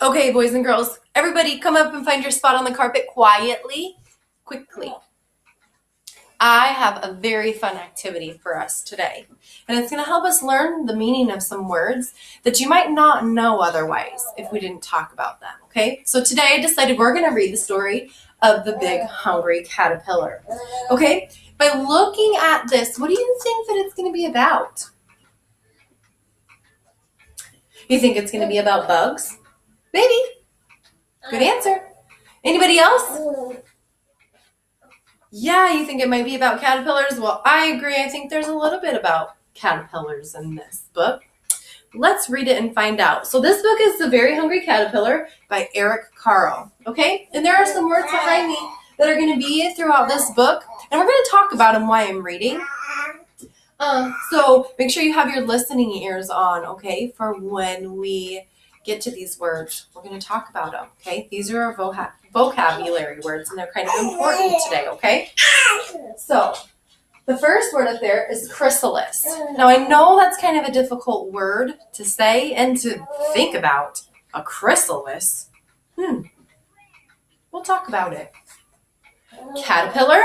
Okay, boys and girls, everybody come up and find your spot on the carpet quietly, quickly. I have a very fun activity for us today, and it's going to help us learn the meaning of some words that you might not know otherwise if we didn't talk about them, okay? So today I decided we're going to read the story of the big hungry caterpillar, okay? By looking at this, what do you think that it's going to be about? You think it's going to be about bugs? Maybe. Good answer. Anybody else? Yeah, you think it might be about caterpillars? Well, I agree. I think there's a little bit about caterpillars in this book. Let's read it and find out. So this book is The Very Hungry Caterpillar by Eric Carle, okay? And there are some words behind me that are going to be throughout this book, and we're going to talk about them while I'm reading. So make sure you have your listening ears on, okay, for when we get to these words. We're going to talk about them, okay? These are our vocabulary words, and they're kind of important today, okay? So the first word up there is chrysalis. Now, I know that's kind of a difficult word to say and to think about. A chrysalis. We'll talk about it. Caterpillar,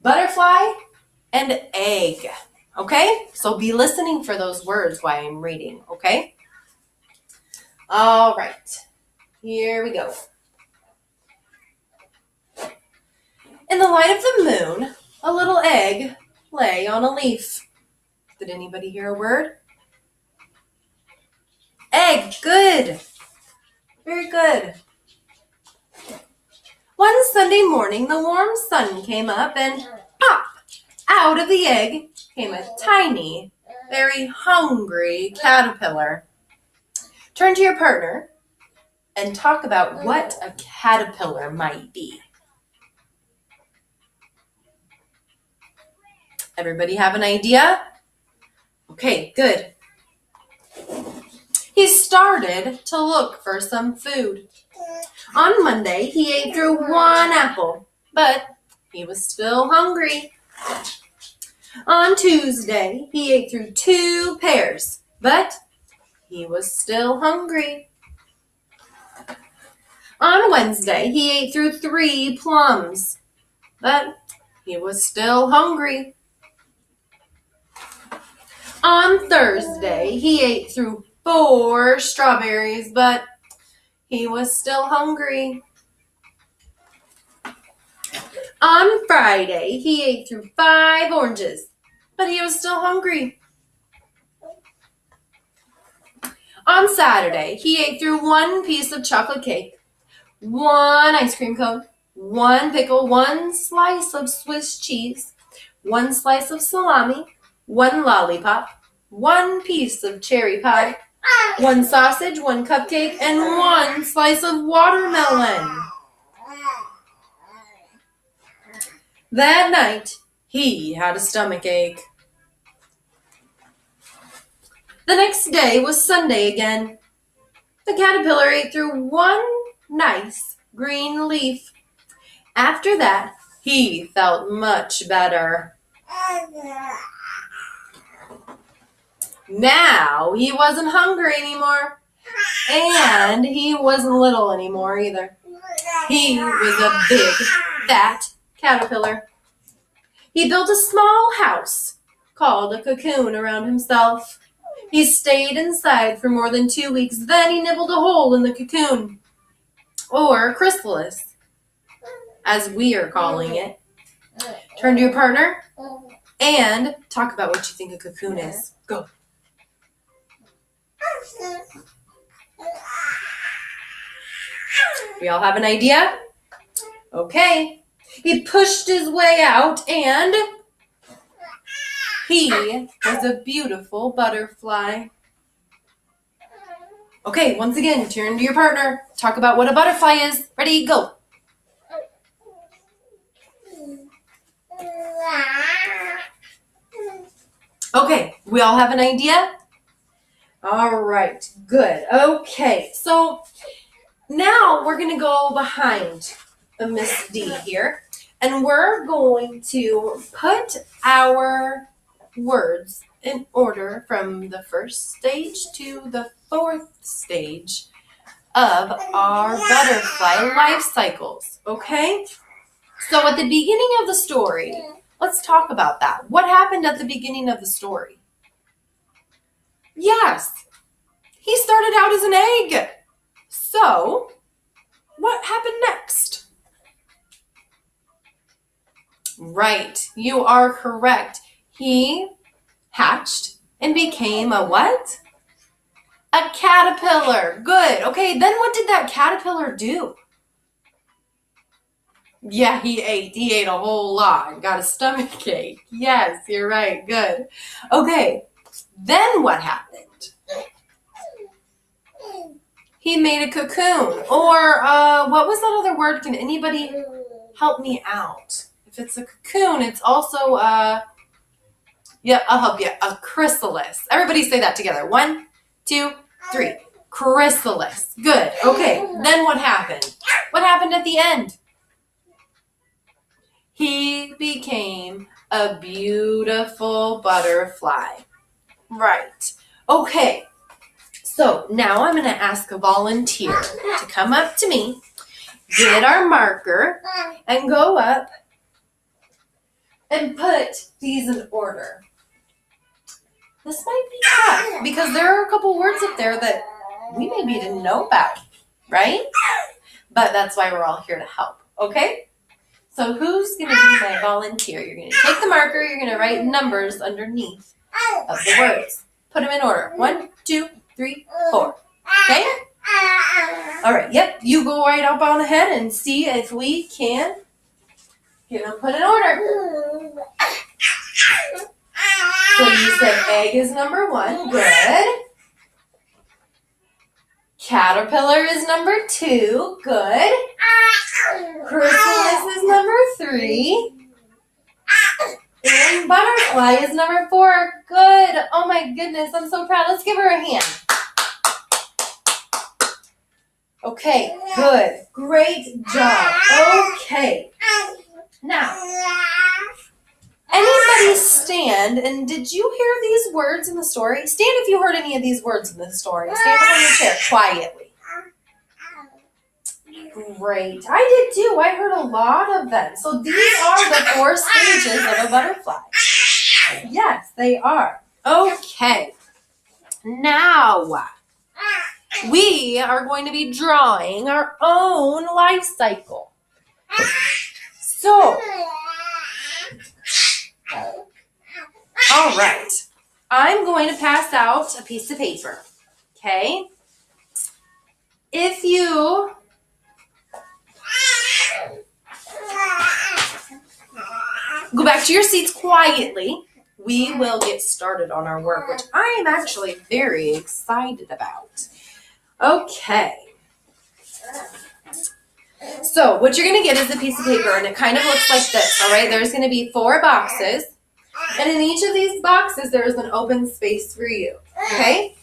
butterfly, and egg. Okay? So be listening for those words while I'm reading, okay? All right. Here we go. In the light of the moon, a little egg lay on a leaf. Did anybody hear a word? Egg. Good. Very good. One Sunday morning, the warm sun came up and pop! Out of the egg came a tiny, very hungry caterpillar. Turn to your partner and talk about what a caterpillar might be. Everybody have an idea? Okay, good. He started to look for some food. On Monday, he ate through one apple, but he was still hungry. On Tuesday, he ate through 2 pears, but he was still hungry. On Wednesday, he ate through 3 plums, but he was still hungry. On Thursday, he ate through 4 strawberries, but he was still hungry. On Friday, he ate through 5 oranges, but he was still hungry. On Saturday, he ate through 1 piece of chocolate cake, 1 ice cream cone, 1 pickle, 1 slice of Swiss cheese, 1 slice of salami, 1 lollipop, 1 piece of cherry pie, 1 sausage, 1 cupcake, and 1 slice of watermelon. That night, he had a stomachache. The next day was Sunday again. The caterpillar ate through 1 nice green leaf. After that, he felt much better. Now, he wasn't hungry anymore, and he wasn't little anymore either. He was a big, fat caterpillar. He built a small house called a cocoon around himself. He stayed inside for more than 2 weeks. Then he nibbled a hole in the cocoon, or chrysalis, as we are calling it. Turn to your partner and talk about what you think a cocoon is. Go. We all have an idea? Okay. He pushed his way out and he was a beautiful butterfly. Okay, once again, turn to your partner. Talk about what a butterfly is. Ready, go. Okay, we all have an idea? All right, good. Okay, so now we're going to go behind Miss D here, and we're going to put our words in order from the first stage to the 4th stage of our butterfly life cycles, okay? So at the beginning of the story, let's talk about that. What happened at the beginning of the story? Yes, he started out as an egg. So, what happened next? Right, you are correct. He hatched and became a what? A caterpillar. Good. Okay, then what did that caterpillar do? Yeah, he ate. He ate a whole lot. Got a stomach ache. Yes, you're right. Good. Okay, then what happened? He made a cocoon. Or what was that other word? Can anybody help me out? If it's a cocoon, it's also yeah, I'll help you. A chrysalis. Everybody say that together. 1, 2, 3. Chrysalis. Good. Okay. Then what happened? What happened at the end? He became a beautiful butterfly. Right. Okay. So now I'm going to ask a volunteer to come up to me, get our marker, and go up and put these in order. This might be tough because there are a couple words up there that we maybe didn't know about, right? But that's why we're all here to help, okay? So who's going to be my volunteer? You're going to take the marker, you're going to write numbers underneath of the words. Put them in order. 1, 2, 3, 4. Okay? All right, yep, you go right up on ahead and see if we can get them put in order. So you said egg is number 1. Good. Caterpillar is number 2. Good. Chrysalis is number 3. And butterfly is number 4. Good. Oh my goodness, I'm so proud. Let's give her a hand. Okay, good. Great job. Okay. Now, anybody stand, and did you hear these words in the story? Stand if you heard any of these words in the story. Stand on your chair quietly. Great. I did too. I heard a lot of them. So these are the 4 stages of a butterfly. Yes, they are. Okay. Now, we are going to be drawing our own life cycle. So, all right. I'm going to pass out a piece of paper. Okay? If you go back to your seats quietly, we will get started on our work, which I am actually very excited about. Okay. So what you're going to get is a piece of paper, and it kind of looks like this, all right? There's going to be 4 boxes, and in each of these boxes, there is an open space for you, okay?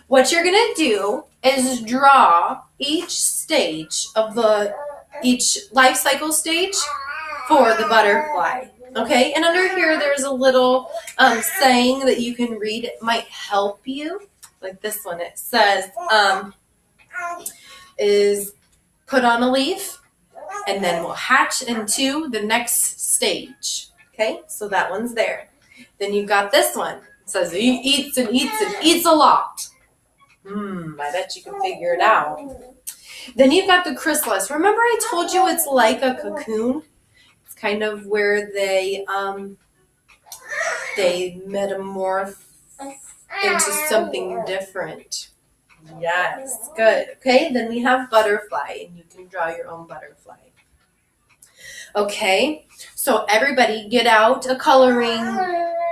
What you're going to do is draw each stage of each life cycle stage for the butterfly, okay? And under here, there's a little saying that you can read. It might help you, like this one. It says, is put on a leaf, and then we'll hatch into the next stage, okay? So that one's there. Then you've got this one. It says he eats and eats and eats a lot. I bet you can figure it out. Then you've got the chrysalis. Remember I told you it's like a cocoon? It's kind of where they metamorph into something different. Yes, good. Okay, then we have butterfly, and you can draw your own butterfly. Okay, so everybody get out a coloring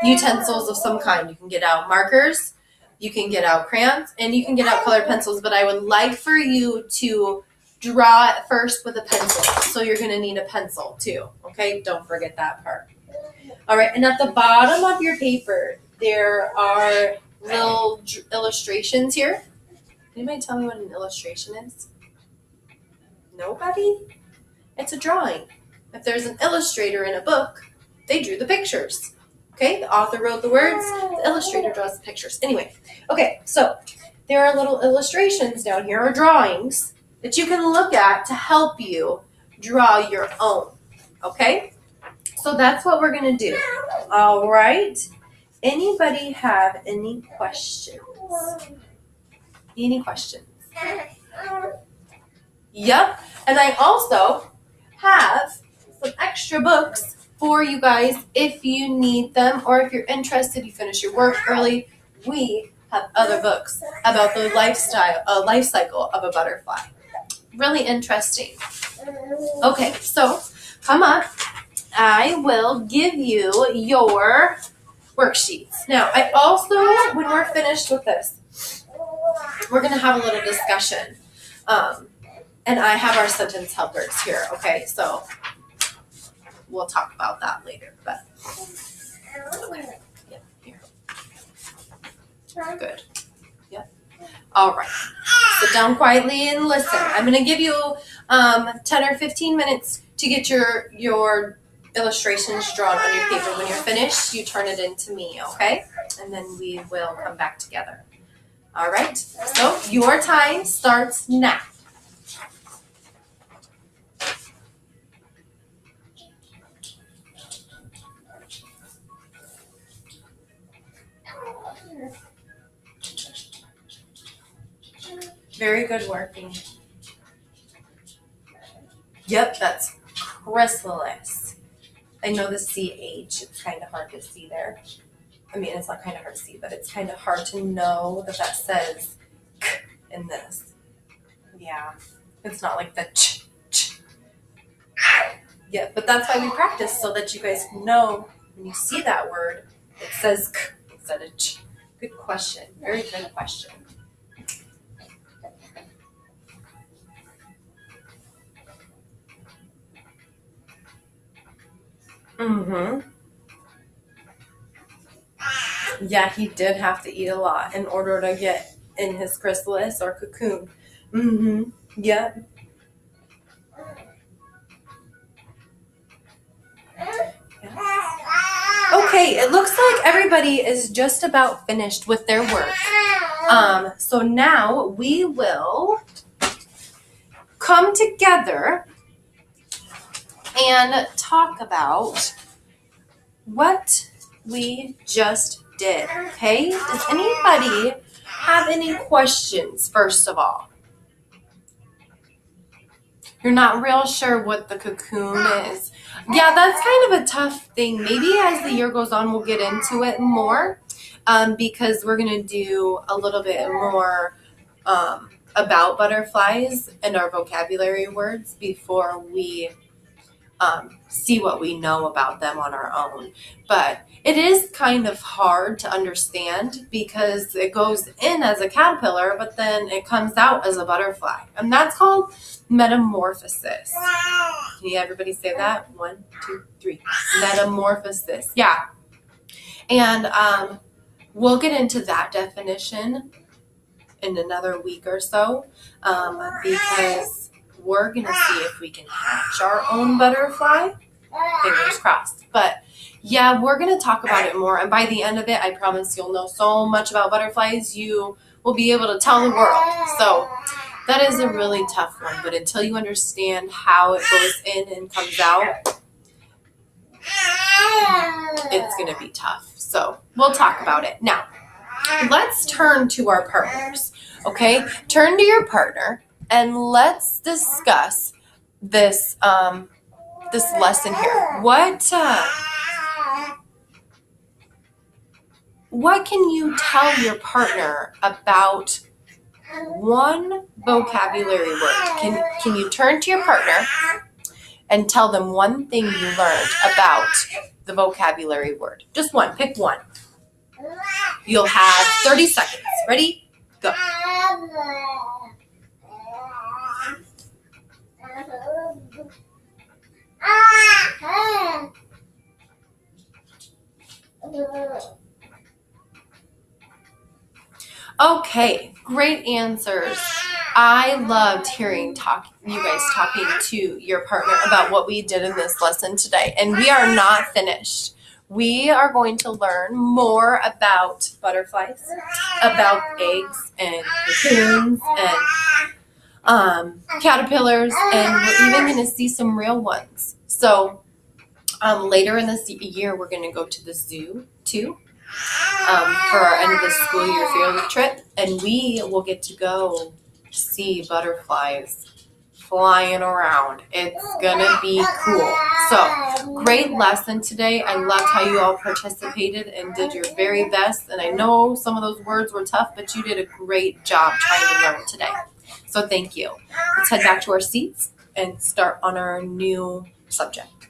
utensils of some kind. You can get out markers, you can get out crayons, and you can get out colored pencils, but I would like for you to draw it first with a pencil. So you're going to need a pencil too, okay? Don't forget that part. All right, and at the bottom of your paper, there are little illustrations here. Anybody tell me what an illustration is? Nobody? It's a drawing. If there's an illustrator in a book, they drew the pictures. Okay, the author wrote the words, the illustrator draws the pictures. Anyway, okay, so there are little illustrations down here, or drawings, that you can look at to help you draw your own, okay? So that's what we're going to do. All right. Anybody have any questions? Any questions? Yep. And I also have some extra books for you guys if you need them, or if you're interested, you finish your work early. We have other books about the life cycle of a butterfly. Really interesting. Okay, so come up. I will give you your worksheets. Now, I also, when we're finished with this, we're going to have a little discussion. And I have our sentence helpers here, okay? So we'll talk about that later. But okay. Yeah, here. Good. Yep. All right. Sit down quietly and listen. I'm going to give you 10 or 15 minutes to get your illustrations drawn on your paper. When you're finished, you turn it in to me, okay? And then we will come back together. All right? So your time starts now. Very good working. Yep, that's chrysalis. I know the CH, it's kind of hard to see there. I mean, it's not kind of hard to see, but it's kind of hard to know that says k in this. Yeah, it's not like the ch. Yeah, but that's why we practice, so that you guys know when you see that word, it says k instead of ch. Good question. Very good question. Mm-hmm. Yeah, he did have to eat a lot in order to get in his chrysalis or cocoon. Mm-hmm. Yep. Okay, it looks like everybody is just about finished with their work. So now we will come together and talk about what we just did. Okay? Does anybody have any questions, first of all? You're not real sure what the cocoon is. Yeah, that's kind of a tough thing. Maybe as the year goes on, we'll get into it more because we're going to do a little bit more about butterflies and our vocabulary words before we see what we know about them on our own. But it is kind of hard to understand because it goes in as a caterpillar, but then it comes out as a butterfly. And that's called metamorphosis. Can you everybody say that? 1, 2, 3. Metamorphosis. Yeah. And we'll get into that definition in another week or so because we're going to see if we can hatch our own butterfly. Fingers crossed. But yeah, we're going to talk about it more. And by the end of it, I promise you'll know so much about butterflies, you will be able to tell the world. So that is a really tough one. But until you understand how it goes in and comes out, it's going to be tough. So we'll talk about it. Now, let's turn to our partners. Okay? Turn to your partner. And let's discuss this this lesson here. What can you tell your partner about one vocabulary word? Can you turn to your partner and tell them one thing you learned about the vocabulary word? Just one. Pick one. You'll have 30 seconds. Ready? Go. Okay, great answers. I loved hearing you guys talking to your partner about what we did in this lesson today. And we are not finished. we are going to learn more about butterflies, about eggs and cocoons and caterpillars, and we're even going to see some real ones. So later in this year, we're going to go to the zoo too for our end of the school year field trip, and we will get to go see butterflies flying around. It's gonna be cool. So great lesson today. I loved how you all participated and did your very best. And I know some of those words were tough, but you did a great job trying to learn today. So thank you. Let's head back to our seats and start on our new subject.